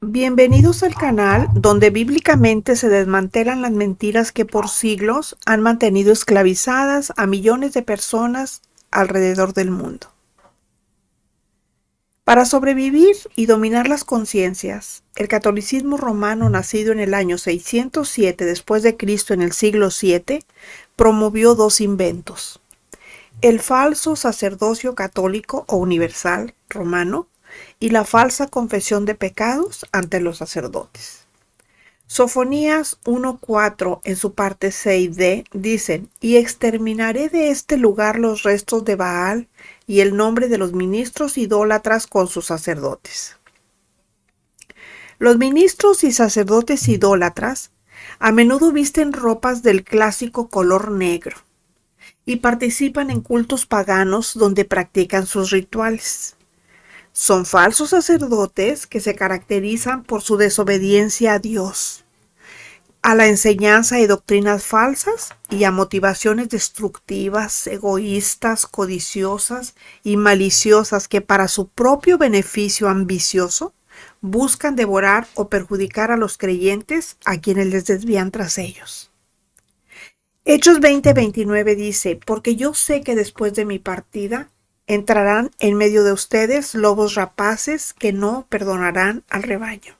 Bienvenidos al canal donde bíblicamente se desmantelan las mentiras que por siglos han mantenido esclavizadas a millones de personas alrededor del mundo. Para sobrevivir y dominar las conciencias, el catolicismo romano, nacido en el año 607 después de Cristo en el siglo VII, promovió dos inventos: el falso sacerdocio católico o universal romano y la falsa confesión de pecados ante los sacerdotes. Sofonías 1:4 en su parte 6d dicen: y exterminaré de este lugar los restos de Baal y el nombre de los ministros idólatras con sus sacerdotes. Los ministros y sacerdotes idólatras a menudo visten ropas del clásico color negro y participan en cultos paganos donde practican sus rituales. Son falsos sacerdotes que se caracterizan por su desobediencia a Dios, a la enseñanza y doctrinas falsas y a motivaciones destructivas, egoístas, codiciosas y maliciosas que para su propio beneficio ambicioso buscan devorar o perjudicar a los creyentes a quienes les desvían tras ellos. Hechos 20:29 dice: porque yo sé que después de mi partida entrarán en medio de ustedes lobos rapaces que no perdonarán al rebaño.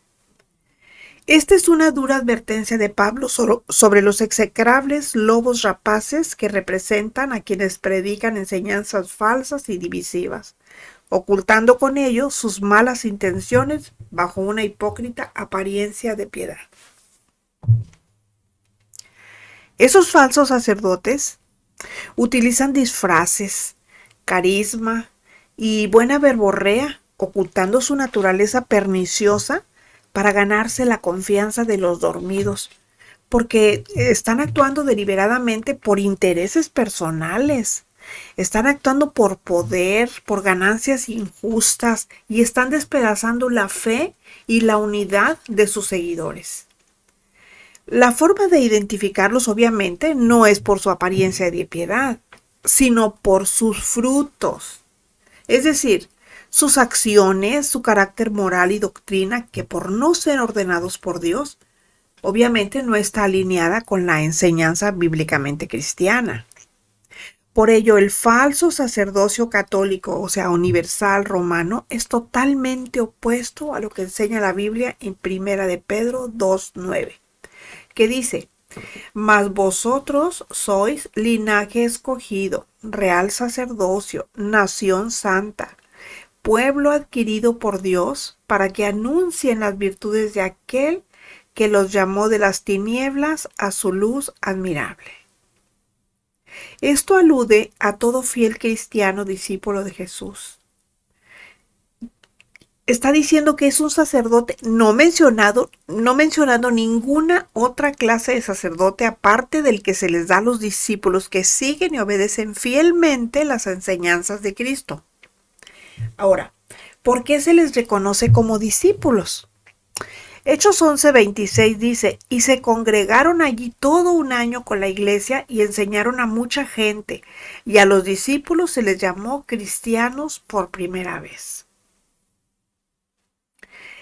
Esta es una dura advertencia de Pablo sobre los execrables lobos rapaces que representan a quienes predican enseñanzas falsas y divisivas, ocultando con ello sus malas intenciones bajo una hipócrita apariencia de piedad. Esos falsos sacerdotes utilizan disfraces, carisma y buena verborrea, ocultando su naturaleza perniciosa para ganarse la confianza de los dormidos, porque están actuando deliberadamente por intereses personales, están actuando por poder, por ganancias injustas y están despedazando la fe y la unidad de sus seguidores. La forma de identificarlos obviamente no es por su apariencia de piedad, sino por sus frutos, es decir, sus acciones, su carácter moral y doctrina, que por no ser ordenados por Dios, obviamente no está alineada con la enseñanza bíblicamente cristiana. Por ello, el falso sacerdocio católico, o sea, universal romano, es totalmente opuesto a lo que enseña la Biblia en 1 de Pedro 2:9, que dice: mas vosotros sois linaje escogido, real sacerdocio, nación santa, pueblo adquirido por Dios, para que anuncien las virtudes de aquel que los llamó de las tinieblas a su luz admirable. Esto alude a todo fiel cristiano discípulo de Jesús. Está diciendo que es un sacerdote no mencionando ninguna otra clase de sacerdote aparte del que se les da a los discípulos que siguen y obedecen fielmente las enseñanzas de Cristo. Ahora, ¿por qué se les reconoce como discípulos? Hechos 11:26 dice: y se congregaron allí todo un año con la iglesia y enseñaron a mucha gente, y a los discípulos se les llamó cristianos por primera vez.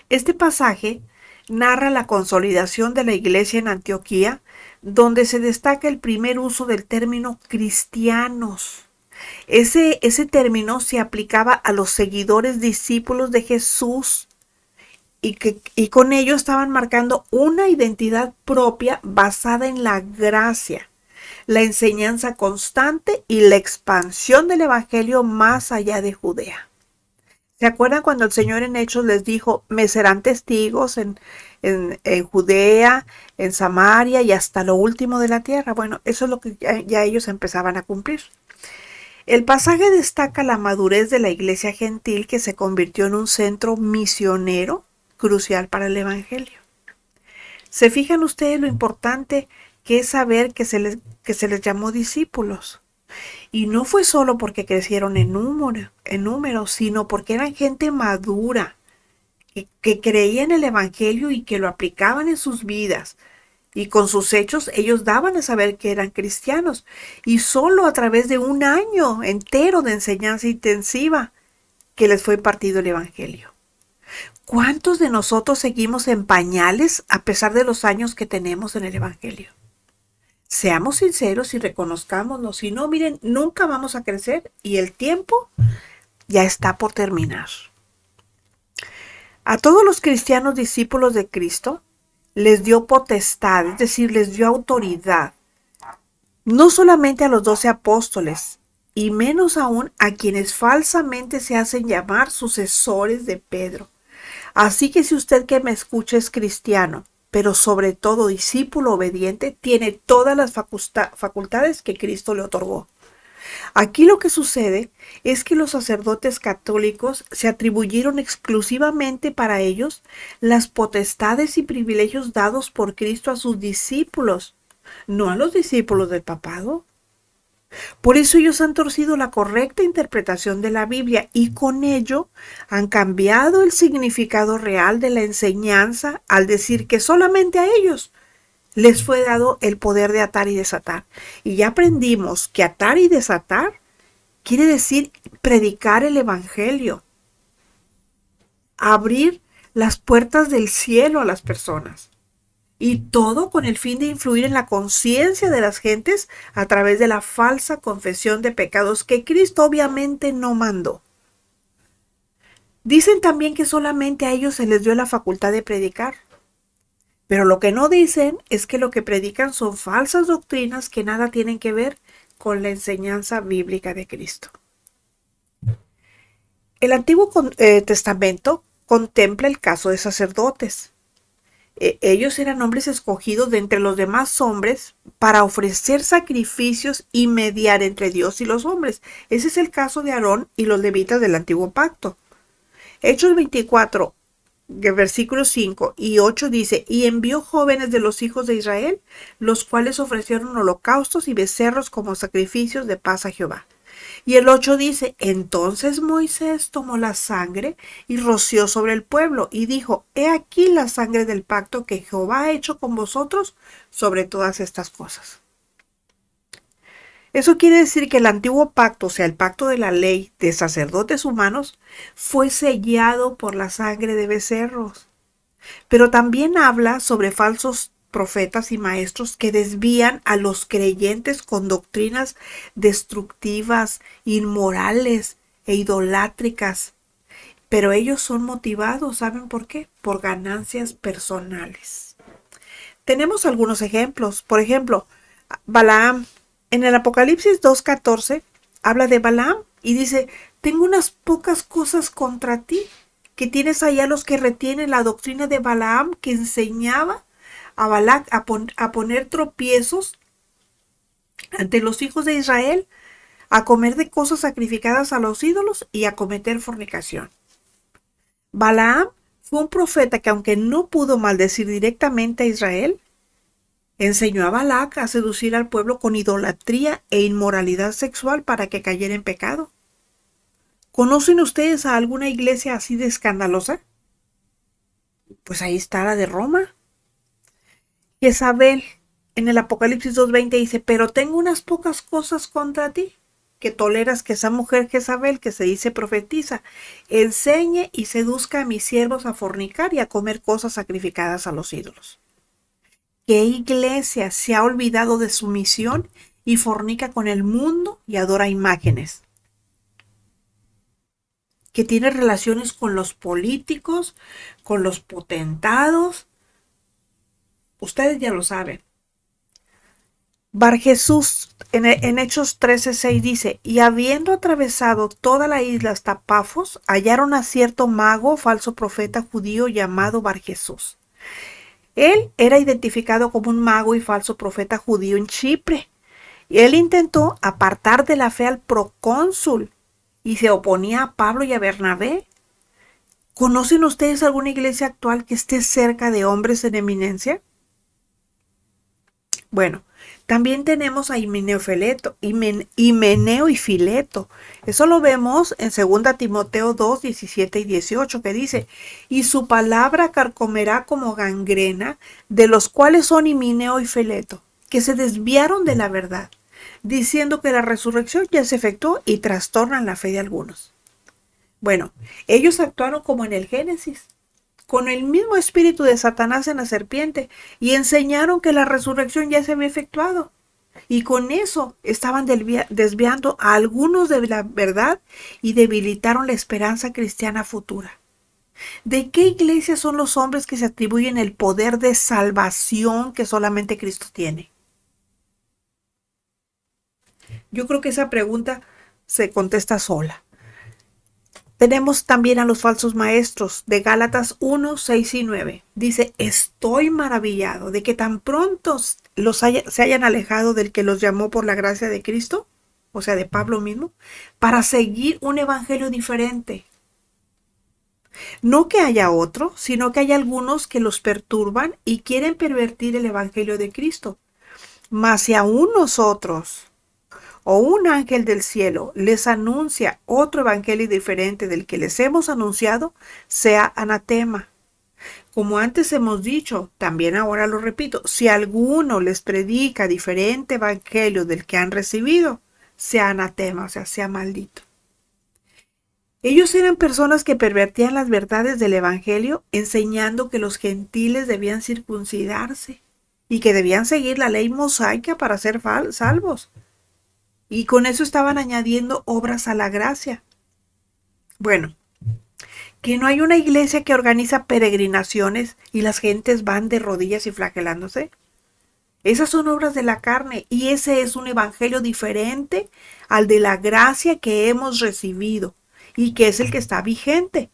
Este pasaje narra la consolidación de la iglesia en Antioquía, donde se destaca el primer uso del término cristianos. Ese término se aplicaba a los seguidores discípulos de Jesús y con ello estaban marcando una identidad propia basada en la gracia, la enseñanza constante y la expansión del evangelio más allá de Judea. ¿Se acuerdan cuando el Señor en Hechos les dijo: me serán testigos en Judea, en Samaria y hasta lo último de la tierra? Bueno, eso es lo que ya ellos empezaban a cumplir. El pasaje destaca la madurez de la iglesia gentil, que se convirtió en un centro misionero crucial para el evangelio. ¿Se fijan ustedes lo importante que es saber que se les llamó discípulos? Y no fue solo porque crecieron en número, sino porque eran gente madura, que creía en el evangelio y que lo aplicaban en sus vidas. Y con sus hechos ellos daban a saber que eran cristianos. Y solo a través de un año entero de enseñanza intensiva que les fue impartido el evangelio. ¿Cuántos de nosotros seguimos en pañales a pesar de los años que tenemos en el Evangelio? Seamos sinceros y reconozcámonos. Si no, miren, nunca vamos a crecer y el tiempo ya está por terminar. A todos los cristianos discípulos de Cristo les dio potestad, es decir, les dio autoridad. No solamente a los 12 apóstoles, y menos aún a quienes falsamente se hacen llamar sucesores de Pedro. Así que si usted que me escucha es cristiano, pero sobre todo discípulo obediente, tiene todas las facultades que Cristo le otorgó. Aquí lo que sucede es que los sacerdotes católicos se atribuyeron exclusivamente para ellos las potestades y privilegios dados por Cristo a sus discípulos, no a los discípulos del papado. Por eso ellos han torcido la correcta interpretación de la Biblia y con ello han cambiado el significado real de la enseñanza al decir que solamente a ellos les fue dado el poder de atar y desatar. Y ya aprendimos que atar y desatar quiere decir predicar el Evangelio, abrir las puertas del cielo a las personas. Y todo con el fin de influir en la conciencia de las gentes a través de la falsa confesión de pecados que Cristo obviamente no mandó. Dicen también que solamente a ellos se les dio la facultad de predicar. Pero lo que no dicen es que lo que predican son falsas doctrinas que nada tienen que ver con la enseñanza bíblica de Cristo. El Antiguo Testamento contempla el caso de sacerdotes. Ellos eran hombres escogidos de entre los demás hombres para ofrecer sacrificios y mediar entre Dios y los hombres. Ese es el caso de Aarón y los levitas del Antiguo Pacto. Hechos 24, versículos 5 y 8 dice, y envió jóvenes de los hijos de Israel, los cuales ofrecieron holocaustos y becerros como sacrificios de paz a Jehová. Y el 8 dice, entonces Moisés tomó la sangre y roció sobre el pueblo y dijo, he aquí la sangre del pacto que Jehová ha hecho con vosotros sobre todas estas cosas. Eso quiere decir que el antiguo pacto, o sea, el pacto de la ley de sacerdotes humanos, fue sellado por la sangre de becerros. Pero también habla sobre falsos profetas y maestros que desvían a los creyentes con doctrinas destructivas, inmorales e idolátricas. Pero ellos son motivados, ¿saben por qué? Por ganancias personales. Tenemos algunos ejemplos. Por ejemplo, Balaam. En el Apocalipsis 2:14 habla de Balaam y dice, tengo unas pocas cosas contra ti, que tienes allá los que retienen la doctrina de Balaam que enseñaba a Balac a poner tropiezos ante los hijos de Israel, a comer de cosas sacrificadas a los ídolos y a cometer fornicación. Balaam fue un profeta que aunque no pudo maldecir directamente a Israel, enseñó a Balac a seducir al pueblo con idolatría e inmoralidad sexual para que cayera en pecado. ¿Conocen ustedes a alguna iglesia así de escandalosa? Pues ahí está la de Roma. Jezabel, en el Apocalipsis 2:20 dice, pero tengo unas pocas cosas contra ti, que toleras que esa mujer Jezabel, que se dice profetiza, enseñe y seduzca a mis siervos a fornicar y a comer cosas sacrificadas a los ídolos. ¿Qué iglesia se ha olvidado de su misión y fornica con el mundo y adora imágenes? Que tiene relaciones con los políticos, con los potentados. Ustedes ya lo saben. Bar Jesús en Hechos 13:6 dice, y habiendo atravesado toda la isla hasta Pafos, hallaron a cierto mago, falso profeta judío llamado Bar Jesús. Él era identificado como un mago y falso profeta judío en Chipre. Y él intentó apartar de la fe al procónsul y se oponía a Pablo y a Bernabé. ¿Conocen ustedes alguna iglesia actual que esté cerca de hombres en eminencia? Bueno, también tenemos a Himeneo y Fileto. Eso lo vemos en 2 Timoteo 2, 17 y 18, que dice, y su palabra carcomerá como gangrena, de los cuales son Himeneo y Fileto, que se desviaron de la verdad, diciendo que la resurrección ya se efectuó y trastornan la fe de algunos. Bueno, ellos actuaron como en el Génesis. con el mismo espíritu de Satanás en la serpiente y enseñaron que la resurrección ya se había efectuado. Y con eso estaban desviando a algunos de la verdad y debilitaron la esperanza cristiana futura. ¿De qué iglesia son los hombres que se atribuyen el poder de salvación que solamente Cristo tiene? Yo creo que esa pregunta se contesta sola. Tenemos también a los falsos maestros de Gálatas 1, 6 y 9. Dice, estoy maravillado de que tan pronto se hayan alejado del que los llamó por la gracia de Cristo, o sea, de Pablo mismo, para seguir un evangelio diferente. No que haya otro, sino que hay algunos que los perturban y quieren pervertir el evangelio de Cristo. Mas si aún nosotros o un ángel del cielo les anuncia otro evangelio diferente del que les hemos anunciado, sea anatema. Como antes hemos dicho, también ahora lo repito, si alguno les predica diferente evangelio del que han recibido, sea anatema, o sea, sea maldito. Ellos eran personas que pervertían las verdades del evangelio, enseñando que los gentiles debían circuncidarse y que debían seguir la ley mosaica para ser salvos. Y con eso estaban añadiendo obras a la gracia. Bueno, que no hay una iglesia que organiza peregrinaciones y las gentes van de rodillas y flagelándose. Esas son obras de la carne y ese es un evangelio diferente al de la gracia que hemos recibido y que es el que está vigente.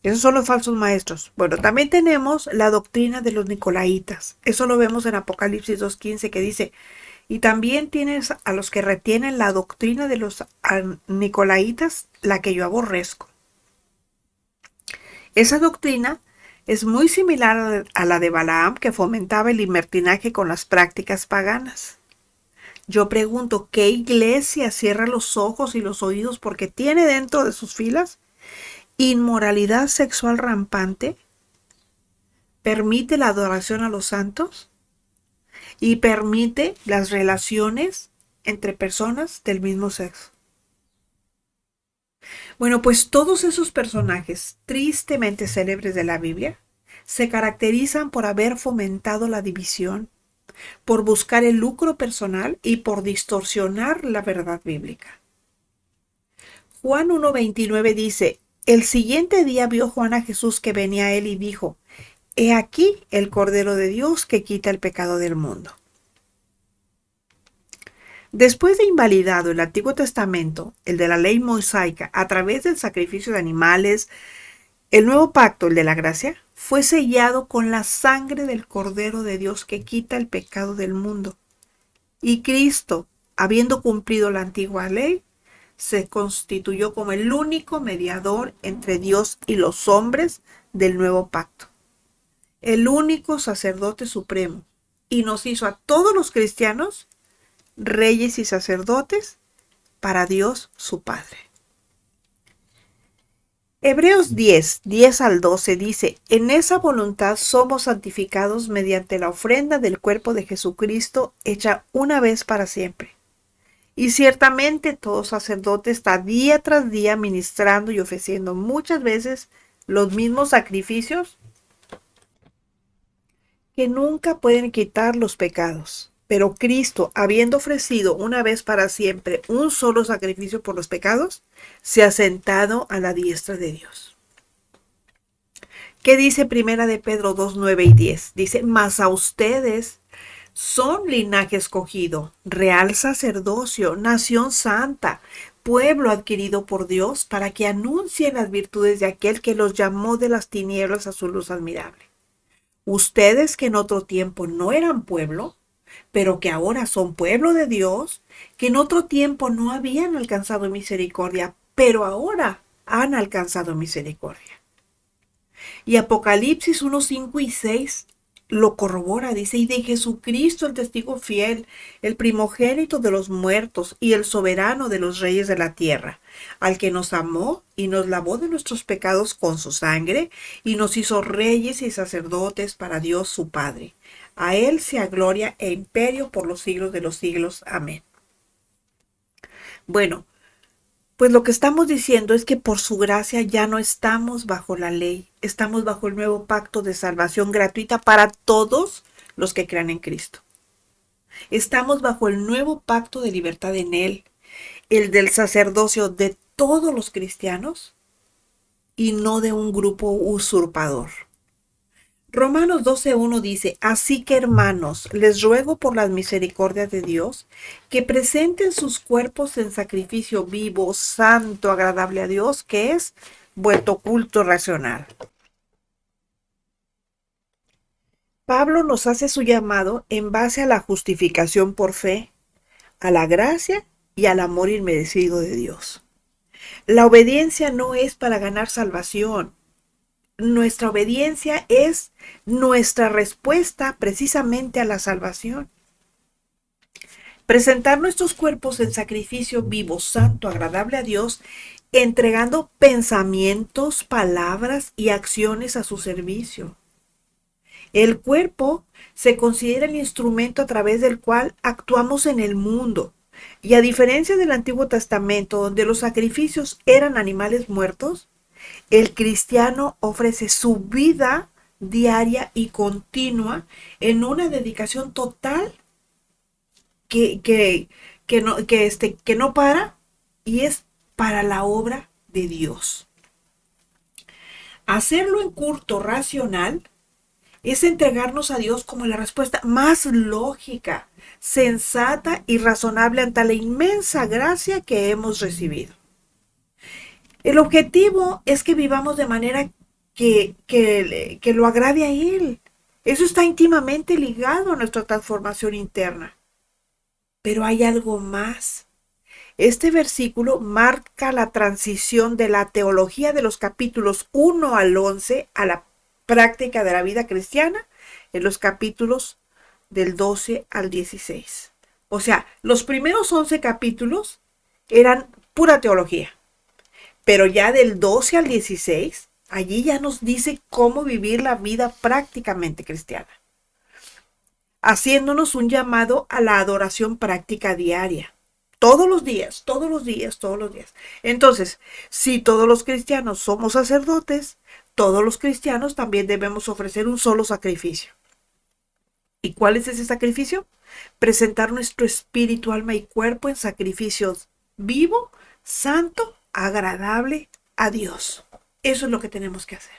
Esos son los falsos maestros. Bueno, también tenemos la doctrina de los nicolaítas. Eso lo vemos en Apocalipsis 2:15 que dice, y también tienes a los que retienen la doctrina de los nicolaítas, la que yo aborrezco. Esa doctrina es muy similar a la de Balaam, que fomentaba el libertinaje con las prácticas paganas. Yo pregunto, ¿qué iglesia cierra los ojos y los oídos porque tiene dentro de sus filas inmoralidad sexual rampante? ¿Permite la adoración a los santos? Y permite las relaciones entre personas del mismo sexo. Bueno, pues todos esos personajes tristemente célebres de la Biblia se caracterizan por haber fomentado la división, por buscar el lucro personal y por distorsionar la verdad bíblica. Juan 1:29 dice, el siguiente día vio Juan a Jesús que venía a él y dijo, he aquí el Cordero de Dios que quita el pecado del mundo. Después de invalidado el Antiguo Testamento, el de la ley mosaica, a través del sacrificio de animales, el nuevo pacto, el de la gracia, fue sellado con la sangre del Cordero de Dios que quita el pecado del mundo. Y Cristo, habiendo cumplido la antigua ley, se constituyó como el único mediador entre Dios y los hombres del nuevo pacto. El único sacerdote supremo. Y nos hizo a todos los cristianos reyes y sacerdotes para Dios su Padre. Hebreos 10 al 12 dice, en esa voluntad somos santificados mediante la ofrenda del cuerpo de Jesucristo hecha una vez para siempre. Y ciertamente todo sacerdote está día tras día ministrando y ofreciendo muchas veces los mismos sacrificios que nunca pueden quitar los pecados. Pero Cristo, habiendo ofrecido una vez para siempre un solo sacrificio por los pecados, se ha sentado a la diestra de Dios. ¿Qué dice Primera de Pedro 2, 9 y 10? Dice, mas a ustedes son linaje escogido, real sacerdocio, nación santa, pueblo adquirido por Dios, para que anuncien las virtudes de aquel que los llamó de las tinieblas a su luz admirable. Ustedes que en otro tiempo no eran pueblo, pero que ahora son pueblo de Dios, que en otro tiempo no habían alcanzado misericordia, pero ahora han alcanzado misericordia. Y Apocalipsis 1, 5 y 6 lo corrobora, dice, y de Jesucristo el testigo fiel, el primogénito de los muertos y el soberano de los reyes de la tierra, al que nos amó y nos lavó de nuestros pecados con su sangre y nos hizo reyes y sacerdotes para Dios su Padre. A él sea gloria e imperio por los siglos de los siglos. Amén. Bueno, Pues lo que estamos diciendo es que por su gracia ya no estamos bajo la ley, estamos bajo el nuevo pacto de salvación gratuita para todos los que crean en Cristo. Estamos bajo el nuevo pacto de libertad en Él, el del sacerdocio de todos los cristianos y no de un grupo usurpador. Romanos 12:1 dice, así que hermanos, les ruego por las misericordias de Dios, que presenten sus cuerpos en sacrificio vivo, santo, agradable a Dios, que es vuestro culto racional. Pablo nos hace su llamado en base a la justificación por fe, a la gracia y al amor inmerecido de Dios. La obediencia no es para ganar salvación. Nuestra obediencia es nuestra respuesta precisamente a la salvación. Presentar nuestros cuerpos en sacrificio vivo, santo, agradable a Dios, entregando pensamientos, palabras y acciones a su servicio. El cuerpo se considera el instrumento a través del cual actuamos en el mundo. Y a diferencia del Antiguo Testamento, donde los sacrificios eran animales muertos, el cristiano ofrece su vida diaria y continua en una dedicación total que no para y es para la obra de Dios. Hacerlo en culto racional es entregarnos a Dios como la respuesta más lógica, sensata y razonable ante la inmensa gracia que hemos recibido. El objetivo es que vivamos de manera que lo agrade a Él. Eso está íntimamente ligado a nuestra transformación interna. Pero hay algo más. Este versículo marca la transición de la teología de los capítulos 1 al 11 a la práctica de la vida cristiana en los capítulos del 12 al 16. O sea, los primeros 11 capítulos eran pura teología. Pero ya del 12 al 16, allí ya nos dice cómo vivir la vida prácticamente cristiana, haciéndonos un llamado a la adoración práctica diaria. Todos los días, todos los días, todos los días. Entonces, si todos los cristianos somos sacerdotes, todos los cristianos también debemos ofrecer un solo sacrificio. ¿Y cuál es ese sacrificio? Presentar nuestro espíritu, alma y cuerpo en sacrificios vivo, santo, agradable a Dios. Eso es lo que tenemos que hacer.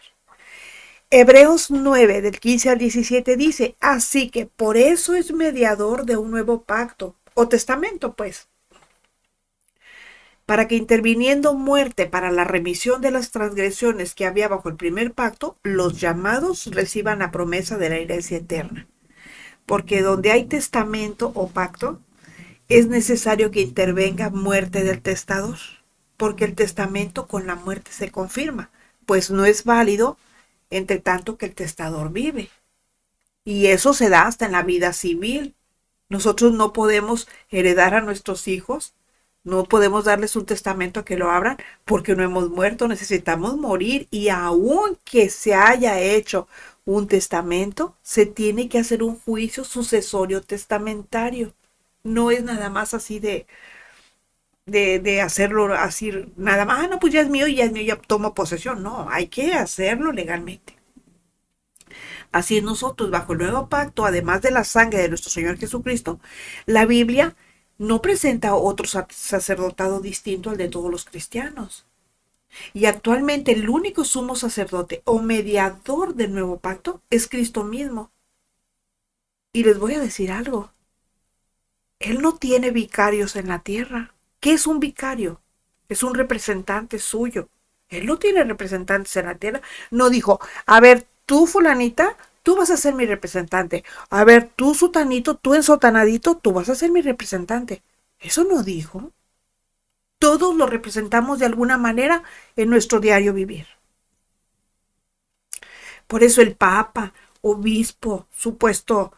Hebreos 9, del 15 al 17 dice, así que por eso es mediador de un nuevo pacto, o testamento pues, para que interviniendo muerte para la remisión de las transgresiones que había bajo el primer pacto, los llamados reciban la promesa de la herencia eterna. Porque donde hay testamento o pacto, es necesario que intervenga muerte del testador, porque el testamento con la muerte se confirma, pues no es válido entre tanto que el testador vive. Y eso se da hasta en la vida civil. Nosotros no podemos heredar a nuestros hijos, no podemos darles un testamento a que lo abran porque no hemos muerto, necesitamos morir. Y aunque se haya hecho un testamento, se tiene que hacer un juicio sucesorio testamentario. No es nada más así de hacerlo así, nada más, no, pues ya es mío, ya tomo posesión. No, hay que hacerlo legalmente. Así es nosotros, bajo el nuevo pacto, además de la sangre de nuestro Señor Jesucristo, la Biblia no presenta otro sacerdotado distinto al de todos los cristianos. Y actualmente el único sumo sacerdote o mediador del nuevo pacto es Cristo mismo. Y les voy a decir algo. Él no tiene vicarios en la tierra. ¿Qué es un vicario? Es un representante suyo. Él no tiene representantes en la tierra. No dijo, a ver, tú fulanita, tú vas a ser mi representante. A ver, tú sutanito, tú ensotanadito, tú vas a ser mi representante. Eso no dijo. Todos lo representamos de alguna manera en nuestro diario vivir. Por eso el Papa, obispo, supuesto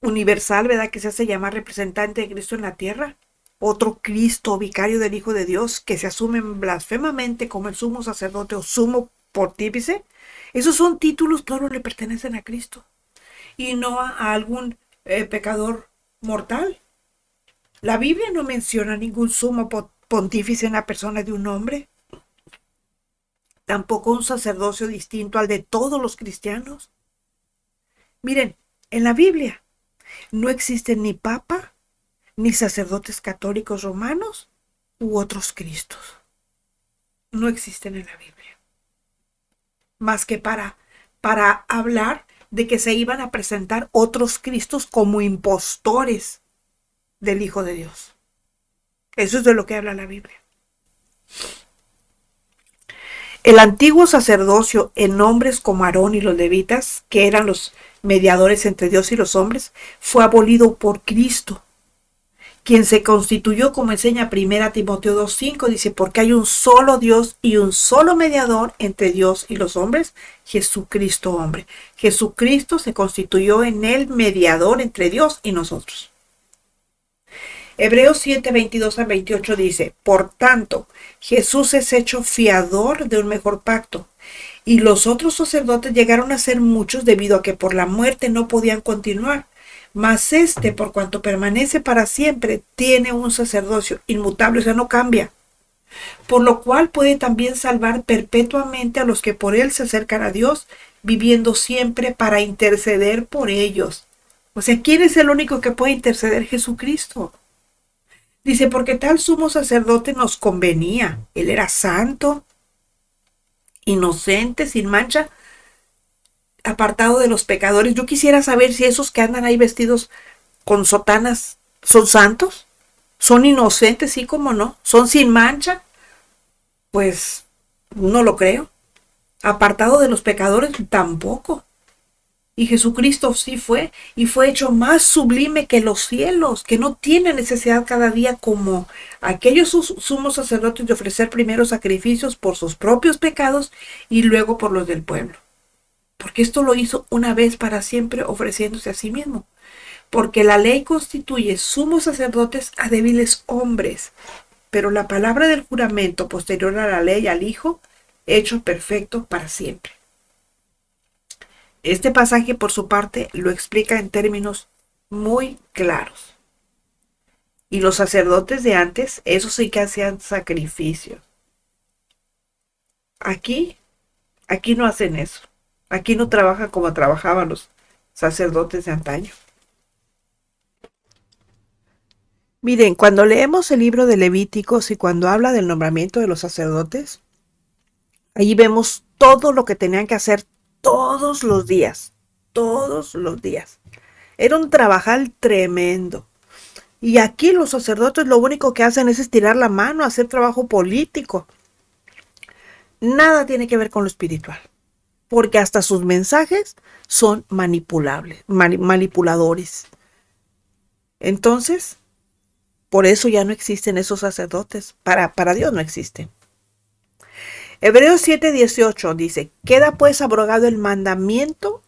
universal, ¿verdad? Que se hace llamar representante de Cristo en la tierra. Otro Cristo, vicario del Hijo de Dios, que se asume blasfemamente como el sumo sacerdote o sumo pontífice. Esos son títulos que no le pertenecen a Cristo y no a algún pecador mortal. La Biblia no menciona ningún sumo pontífice en la persona de un hombre, tampoco un sacerdocio distinto al de todos los cristianos. Miren, en la Biblia no existen ni papa, ni sacerdotes católicos romanos u otros Cristos. No existen en la Biblia. Más que para hablar de que se iban a presentar otros Cristos como impostores del Hijo de Dios. Eso es de lo que habla la Biblia. El antiguo sacerdocio en hombres como Aarón y los levitas, que eran los mediadores entre Dios y los hombres, fue abolido por Cristo, quien se constituyó, como enseña 1 Timoteo 2:5, dice, porque hay un solo Dios y un solo mediador entre Dios y los hombres, Jesucristo hombre. Jesucristo se constituyó en el mediador entre Dios y nosotros. Hebreos 7:22-28 dice, por tanto, Jesús es hecho fiador de un mejor pacto, y los otros sacerdotes llegaron a ser muchos debido a que por la muerte no podían continuar. Mas este, por cuanto permanece para siempre, tiene un sacerdocio inmutable, o sea, no cambia. Por lo cual puede también salvar perpetuamente a los que por él se acercan a Dios, viviendo siempre para interceder por ellos. O sea, ¿quién es el único que puede interceder? Jesucristo. Dice, porque tal sumo sacerdote nos convenía. Él era santo, inocente, sin mancha, apartado de los pecadores. Yo quisiera saber si esos que andan ahí vestidos con sotanas son santos, son inocentes, sí como no, son sin mancha. Pues no lo creo. Apartado de los pecadores tampoco. Y Jesucristo sí fue, y fue hecho más sublime que los cielos, que no tiene necesidad cada día como aquellos sumos sacerdotes de ofrecer primero sacrificios por sus propios pecados y luego por los del pueblo. Porque esto lo hizo una vez para siempre ofreciéndose a sí mismo. Porque la ley constituye sumos sacerdotes a débiles hombres, pero la palabra del juramento posterior a la ley al Hijo, hecho perfecto para siempre. Este pasaje, por su parte, lo explica en términos muy claros. Y los sacerdotes de antes, esos sí que hacían sacrificios. Aquí no hacen eso. Aquí no trabajan como trabajaban los sacerdotes de antaño. Miren, cuando leemos el libro de Levíticos y cuando habla del nombramiento de los sacerdotes, allí vemos todo lo que tenían que hacer todos los días. Todos los días. Era un trabajal tremendo. Y aquí los sacerdotes lo único que hacen es estirar la mano, hacer trabajo político. Nada tiene que ver con lo espiritual. Porque hasta sus mensajes son manipulables, manipuladores. Entonces, por eso ya no existen esos sacerdotes. Para Dios no existen. Hebreos 7:18 dice, queda pues abrogado el mandamiento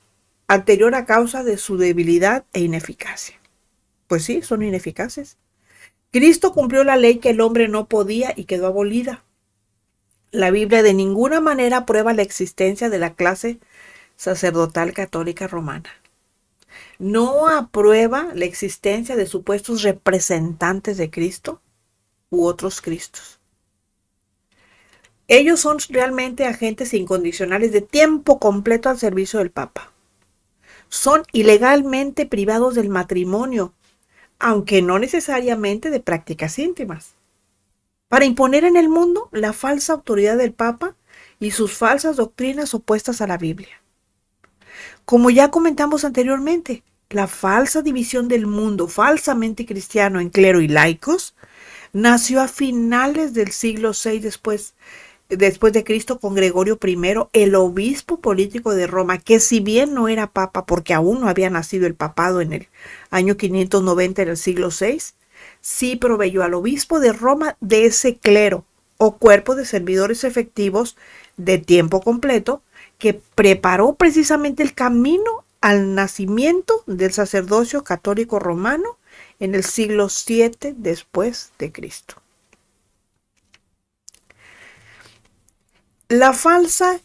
anterior a causa de su debilidad e ineficacia. Pues sí, son ineficaces. Cristo cumplió la ley que el hombre no podía y quedó abolida. La Biblia de ninguna manera prueba la existencia de la clase sacerdotal católica romana. No aprueba la existencia de supuestos representantes de Cristo u otros Cristos. Ellos son realmente agentes incondicionales de tiempo completo al servicio del Papa. Son ilegalmente privados del matrimonio, aunque no necesariamente de prácticas íntimas, para imponer en el mundo la falsa autoridad del Papa y sus falsas doctrinas opuestas a la Biblia. Como ya comentamos anteriormente, la falsa división del mundo falsamente cristiano en clero y laicos nació a finales del siglo VI después de Cristo con Gregorio I, el obispo político de Roma, que si bien no era papa porque aún no había nacido el papado en el año 590 en el siglo VI, sí proveyó al obispo de Roma de ese clero o cuerpo de servidores efectivos de tiempo completo que preparó precisamente el camino al nacimiento del sacerdocio católico romano en el siglo VII después de Cristo. La falsa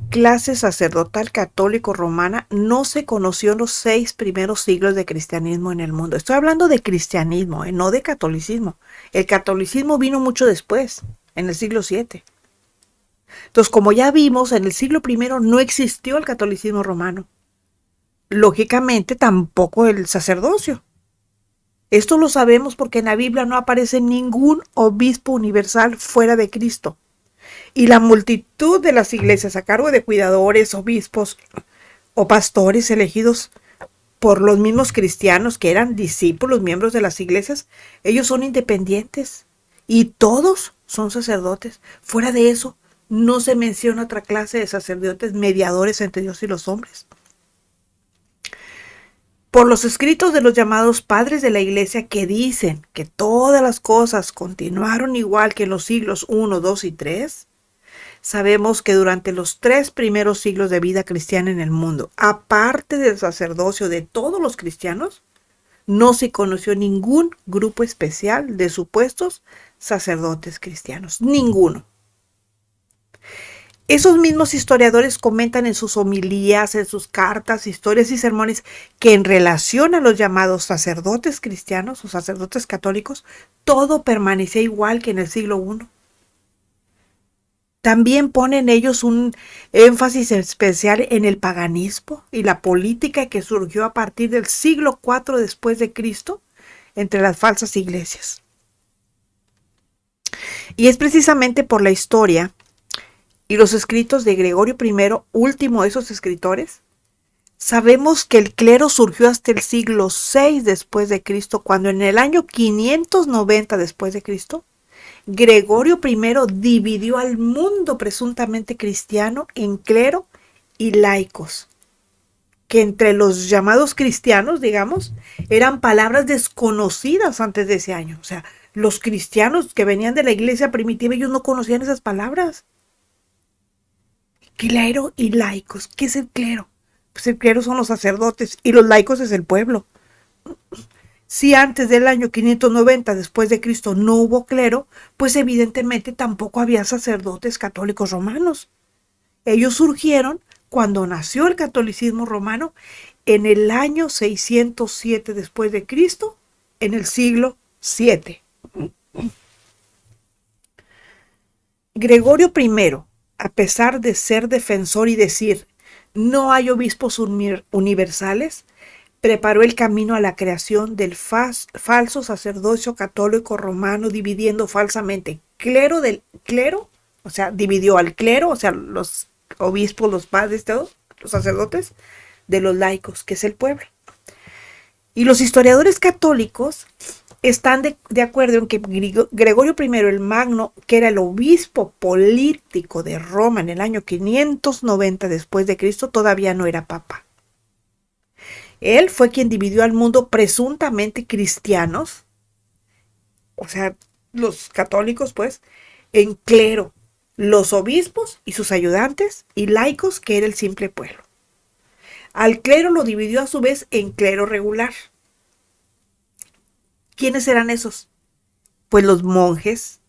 clase sacerdotal católico romana no se conoció en los 6 primeros siglos de cristianismo en el mundo. Estoy hablando de cristianismo, no de catolicismo. El catolicismo vino mucho después, en el siglo VII. Entonces, como ya vimos, en el siglo I no existió el catolicismo romano. Lógicamente, tampoco el sacerdocio. Esto lo sabemos porque en la Biblia no aparece ningún obispo universal fuera de Cristo. Y la multitud de las iglesias a cargo de cuidadores, obispos o pastores elegidos por los mismos cristianos que eran discípulos, miembros de las iglesias, ellos son independientes y todos son sacerdotes. Fuera de eso, no se menciona otra clase de sacerdotes mediadores entre Dios y los hombres. Por los escritos de los llamados padres de la iglesia que dicen que todas las cosas continuaron igual que en los siglos I, II y III, sabemos que durante los 3 primeros siglos de vida cristiana en el mundo, aparte del sacerdocio de todos los cristianos, no se conoció ningún grupo especial de supuestos sacerdotes cristianos. Ninguno. Esos mismos historiadores comentan en sus homilías, en sus cartas, historias y sermones que en relación a los llamados sacerdotes cristianos o sacerdotes católicos, todo permanecía igual que en el siglo I. También ponen ellos un énfasis especial en el paganismo y la política que surgió a partir del siglo IV después de Cristo entre las falsas iglesias. Y es precisamente por la historia y los escritos de Gregorio I, último de esos escritores, sabemos que el clero surgió hasta el siglo VI después de Cristo, cuando en el año 590 después de Cristo, Gregorio I dividió al mundo presuntamente cristiano en clero y laicos, que entre los llamados cristianos, digamos, eran palabras desconocidas antes de ese año. O sea, los cristianos que venían de la iglesia primitiva, ellos no conocían esas palabras. Clero y laicos. ¿Qué es el clero? Pues el clero son los sacerdotes y los laicos es el pueblo. Si antes del año 590 después de Cristo no hubo clero, pues evidentemente tampoco había sacerdotes católicos romanos. Ellos surgieron cuando nació el catolicismo romano en el año 607 después de Cristo, en el siglo VII. Gregorio I, a pesar de ser defensor y decir no hay obispos universales, preparó el camino a la creación del falso sacerdocio católico romano, dividiendo falsamente clero del clero, o sea, dividió al clero, o sea, los obispos, los padres, todos, los sacerdotes, de los laicos, que es el pueblo. Y los historiadores católicos están de acuerdo en que Gregorio I el Magno, que era el obispo político de Roma en el año 590 después de Cristo, todavía no era papa. Él fue quien dividió al mundo presuntamente cristianos, o sea, los católicos, pues, en clero, los obispos y sus ayudantes, y laicos, que era el simple pueblo. Al clero lo dividió a su vez en clero regular. ¿Quiénes eran esos? Pues los monjes,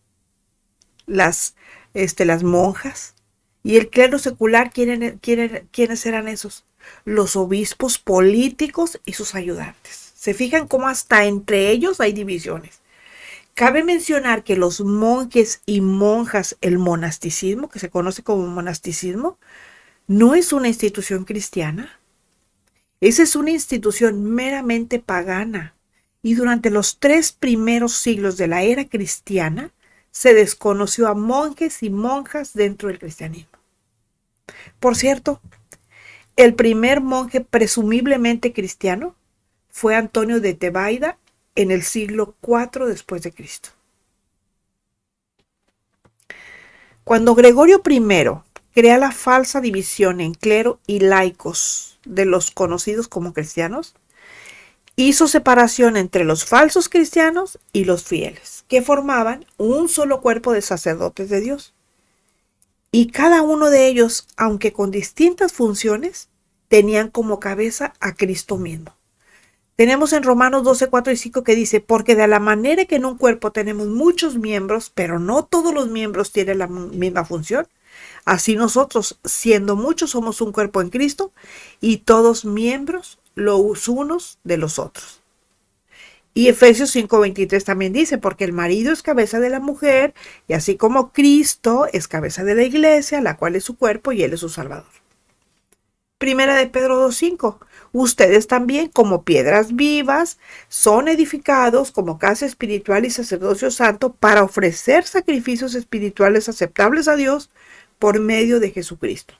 las monjas, y el clero secular. ¿Quiénes eran esos? Los obispos políticos y sus ayudantes. ¿Se fijan cómo hasta entre ellos hay divisiones? Cabe mencionar que los monjes y monjas, el monasticismo, que se conoce como monasticismo, no es una institución cristiana. Esa es una institución meramente pagana. Y durante los 3 primeros siglos de la era cristiana, se desconoció a monjes y monjas dentro del cristianismo. Por cierto, el primer monje presumiblemente cristiano fue Antonio de Tebaida en el siglo IV después de Cristo. Cuando Gregorio I crea la falsa división en clero y laicos de los conocidos como cristianos, hizo separación entre los falsos cristianos y los fieles, que formaban un solo cuerpo de sacerdotes de Dios. Y cada uno de ellos, aunque con distintas funciones, tenían como cabeza a Cristo mismo. Tenemos en Romanos 12, 4 y 5 que dice, porque de la manera que en un cuerpo tenemos muchos miembros, pero no todos los miembros tienen la misma función, Así nosotros, siendo muchos, somos un cuerpo en Cristo y todos miembros los unos de los otros. Y Efesios 5:23 también dice, porque el marido es cabeza de la mujer, y así como Cristo es cabeza de la iglesia, la cual es su cuerpo y él es su salvador. Primera de Pedro 2:5, ustedes también como piedras vivas son edificados como casa espiritual y sacerdocio santo para ofrecer sacrificios espirituales aceptables a Dios por medio de Jesucristo.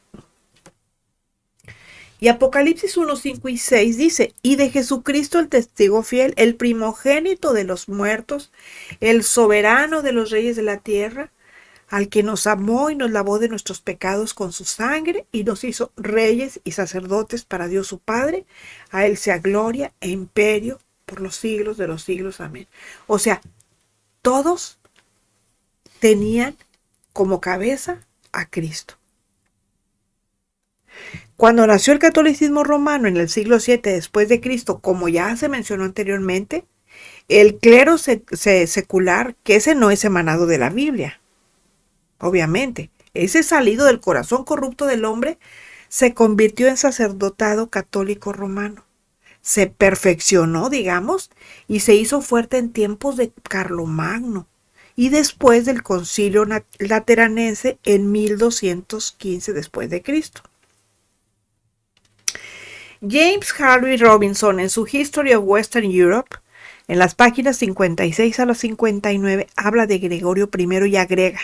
Y Apocalipsis 1:5 y 6 dice, y de Jesucristo el testigo fiel, el primogénito de los muertos, el soberano de los reyes de la tierra, al que nos amó y nos lavó de nuestros pecados con su sangre y nos hizo reyes y sacerdotes para Dios su Padre, a él sea gloria e imperio por los siglos de los siglos. Amén. O sea, todos tenían como cabeza a Cristo. Cuando nació el catolicismo romano en el siglo VII después de Cristo, como ya se mencionó anteriormente, el clero secular, que ese no es emanado de la Biblia, obviamente, ese salido del corazón corrupto del hombre, se convirtió en sacerdotado católico romano. Se perfeccionó, digamos, y se hizo fuerte en tiempos de Carlomagno y después del Concilio Lateranense en 1215 después de Cristo. James Harvey Robinson, en su History of Western Europe, en las páginas 56 a las 59, habla de Gregorio I y agrega: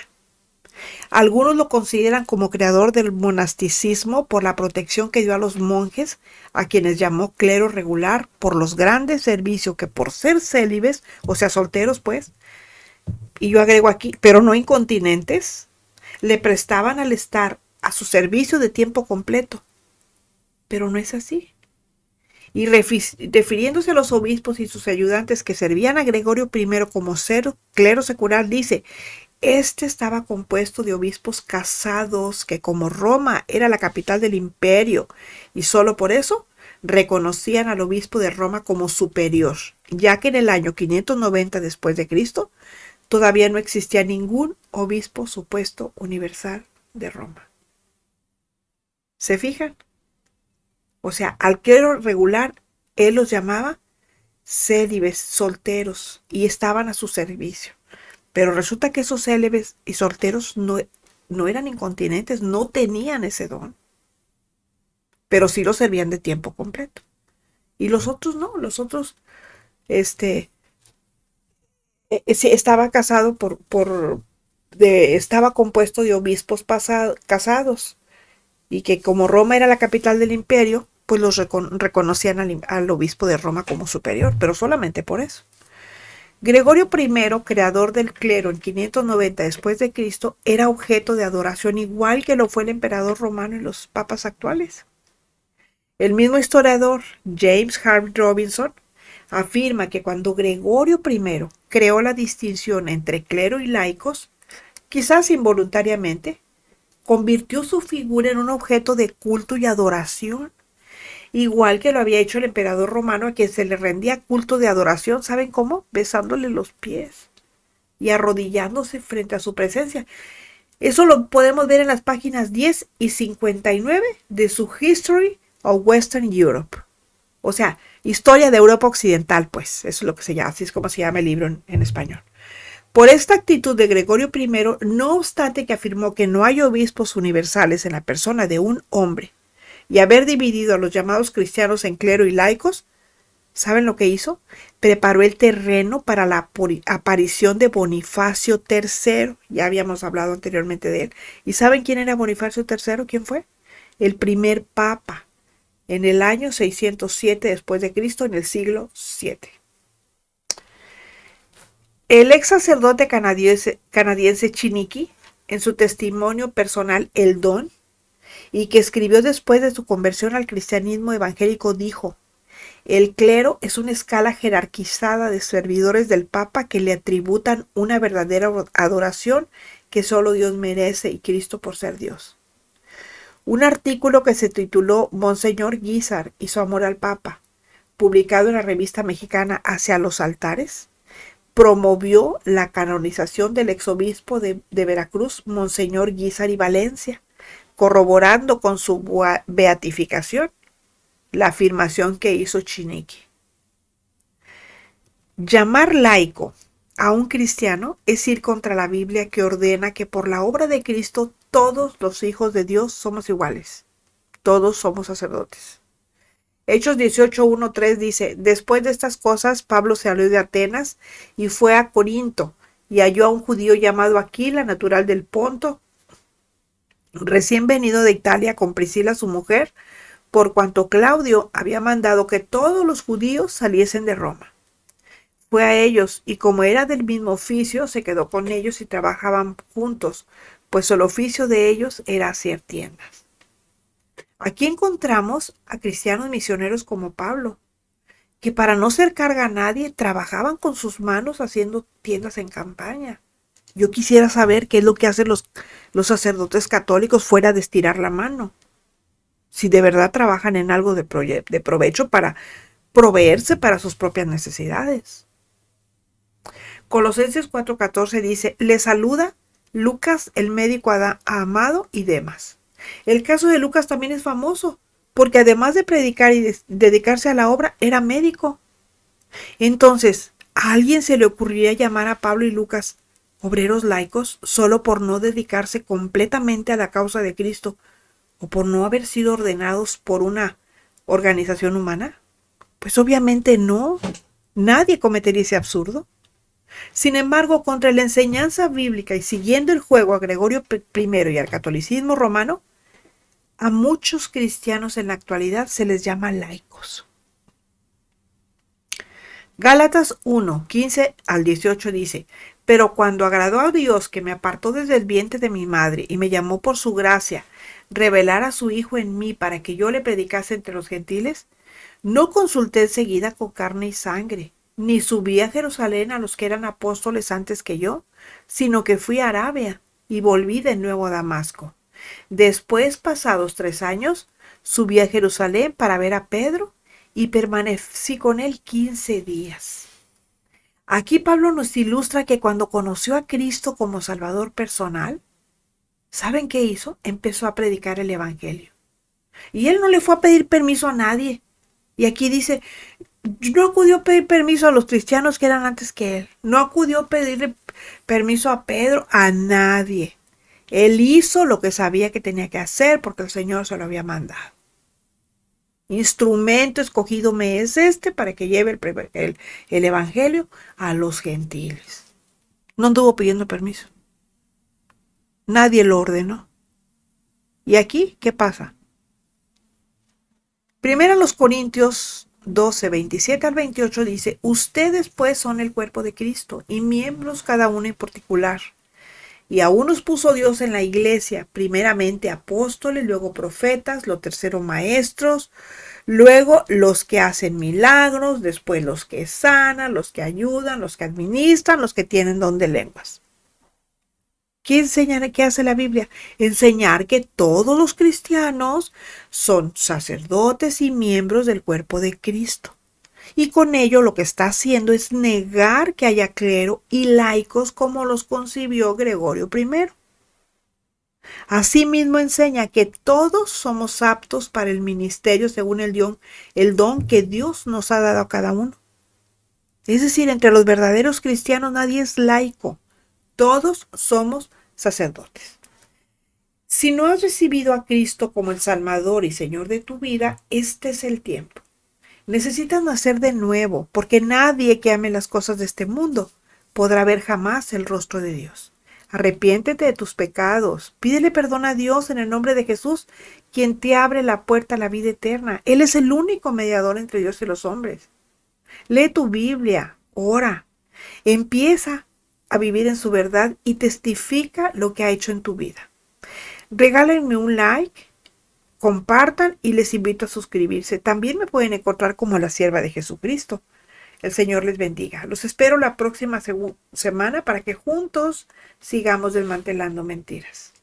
algunos lo consideran como creador del monasticismo por la protección que dio a los monjes, a quienes llamó clero regular, por los grandes servicios que por ser célibes, o sea, solteros pues, y yo agrego aquí, pero no incontinentes, le prestaban al estar a su servicio de tiempo completo. Pero no es así. Y refiriéndose a los obispos y sus ayudantes que servían a Gregorio I como clero secular, dice: este estaba compuesto de obispos casados que, como Roma era la capital del imperio y solo por eso reconocían al obispo de Roma como superior, ya que en el año 590 después de Cristo todavía no existía ningún obispo supuesto universal de Roma. ¿Se fijan? O sea, al clero regular, él los llamaba célibes, solteros, y estaban a su servicio. Pero resulta que esos célibes y solteros no eran incontinentes, no tenían ese don. Pero sí lo servían de tiempo completo. Y los otros no, los otros, estaba casado estaba compuesto de obispos casados. Y que como Roma era la capital del imperio, pues los reconocían al obispo de Roma como superior, pero solamente por eso. Gregorio I, creador del clero en 590 después de Cristo, era objeto de adoración igual que lo fue el emperador romano y los papas actuales. El mismo historiador James Harvey Robinson afirma que cuando Gregorio I creó la distinción entre clero y laicos, quizás involuntariamente, convirtió su figura en un objeto de culto y adoración, igual que lo había hecho el emperador romano, a quien se le rendía culto de adoración. ¿Saben cómo? Besándole los pies y arrodillándose frente a su presencia. Eso lo podemos ver en las páginas 10 y 59 de su History of Western Europe. O sea, historia de Europa Occidental, pues, eso es lo que se llama, así es como se llama el libro en español. Por esta actitud de Gregorio I, no obstante que afirmó que no hay obispos universales en la persona de un hombre, y haber dividido a los llamados cristianos en clero y laicos, ¿saben lo que hizo? Preparó el terreno para la aparición de Bonifacio III. Ya habíamos hablado anteriormente de él. ¿Y saben quién era Bonifacio III? ¿Quién fue? El primer papa, en el año 607 después de Cristo, en el siglo VII. El ex sacerdote canadiense Chiniki, en su testimonio personal El Don, y que escribió después de su conversión al cristianismo evangélico, dijo: el clero es una escala jerarquizada de servidores del Papa que le atributan una verdadera adoración que solo Dios merece y Cristo por ser Dios. Un artículo que se tituló Monseñor Guízar y su amor al Papa, publicado en la revista mexicana Hacia los Altares, promovió la canonización del exobispo de Veracruz, Monseñor Guízar y Valencia, corroborando con su beatificación la afirmación que hizo Chiniqui. Llamar laico a un cristiano es ir contra la Biblia, que ordena que por la obra de Cristo todos los hijos de Dios somos iguales. Todos somos sacerdotes. Hechos 18:1-3 dice: después de estas cosas, Pablo salió de Atenas y fue a Corinto, y halló a un judío llamado Aquila, natural del Ponto, recién venido de Italia con Priscila su mujer, por cuanto Claudio había mandado que todos los judíos saliesen de Roma. Fue a ellos, y como era del mismo oficio, se quedó con ellos y trabajaban juntos, pues el oficio de ellos era hacer tiendas. Aquí encontramos a cristianos misioneros como Pablo, que para no ser carga a nadie, trabajaban con sus manos haciendo tiendas en campaña. Yo quisiera saber qué es lo que hacen los sacerdotes católicos fuera de estirar la mano. Si de verdad trabajan en algo de provecho para proveerse para sus propias necesidades. Colosenses 4:14 dice: le saluda Lucas, el médico amado, y Demas. El caso de Lucas también es famoso, porque además de predicar y dedicarse a la obra, era médico. Entonces, ¿a alguien se le ocurriría llamar a Pablo y Lucas obreros laicos solo por no dedicarse completamente a la causa de Cristo o por no haber sido ordenados por una organización humana? Pues obviamente no. Nadie cometería ese absurdo. Sin embargo, contra la enseñanza bíblica y siguiendo el juego a Gregorio I y al catolicismo romano, a muchos cristianos en la actualidad se les llama laicos. Gálatas 1:15-18 dice: pero cuando agradó a Dios, que me apartó desde el vientre de mi madre y me llamó por su gracia, revelar a su Hijo en mí para que yo le predicase entre los gentiles, no consulté enseguida con carne y sangre, ni subí a Jerusalén a los que eran apóstoles antes que yo, sino que fui a Arabia y volví de nuevo a Damasco. Después, pasados 3 años, subí a Jerusalén para ver a Pedro y permanecí con él 15 días. Aquí Pablo nos ilustra que cuando conoció a Cristo como Salvador personal, ¿saben qué hizo? Empezó a predicar el Evangelio. Y él no le fue a pedir permiso a nadie. Y aquí dice: no acudió a pedir permiso a los cristianos que eran antes que él. No acudió a pedirle permiso a Pedro, a nadie. Él hizo lo que sabía que tenía que hacer porque el Señor se lo había mandado. Instrumento escogido me es este para que lleve el Evangelio a los gentiles. No anduvo pidiendo permiso. Nadie lo ordenó. ¿Y aquí qué pasa? Primero los Corintios 12:27-28 dice: ustedes pues son el cuerpo de Cristo y miembros cada uno en particular. Y a unos puso Dios en la iglesia, primeramente apóstoles, luego profetas, lo tercero maestros, luego los que hacen milagros, después los que sanan, los que ayudan, los que administran, los que tienen don de lenguas. ¿Qué enseña? ¿Qué hace la Biblia? Enseñar que todos los cristianos son sacerdotes y miembros del cuerpo de Cristo. Y con ello lo que está haciendo es negar que haya clero y laicos como los concibió Gregorio I. Asimismo enseña que todos somos aptos para el ministerio según el don que Dios nos ha dado a cada uno. Es decir, entre los verdaderos cristianos nadie es laico. Todos somos sacerdotes. Si no has recibido a Cristo como el Salvador y Señor de tu vida, este es el tiempo. Necesitas nacer de nuevo, porque nadie que ame las cosas de este mundo podrá ver jamás el rostro de Dios. Arrepiéntete de tus pecados, pídele perdón a Dios en el nombre de Jesús, quien te abre la puerta a la vida eterna. Él es el único mediador entre Dios y los hombres. Lee tu Biblia, ora, empieza a vivir en su verdad y testifica lo que ha hecho en tu vida. Regálenme un like, compartan y les invito a suscribirse. También me pueden encontrar como la sierva de Jesucristo. El Señor les bendiga. Los espero la próxima semana para que juntos sigamos desmantelando mentiras.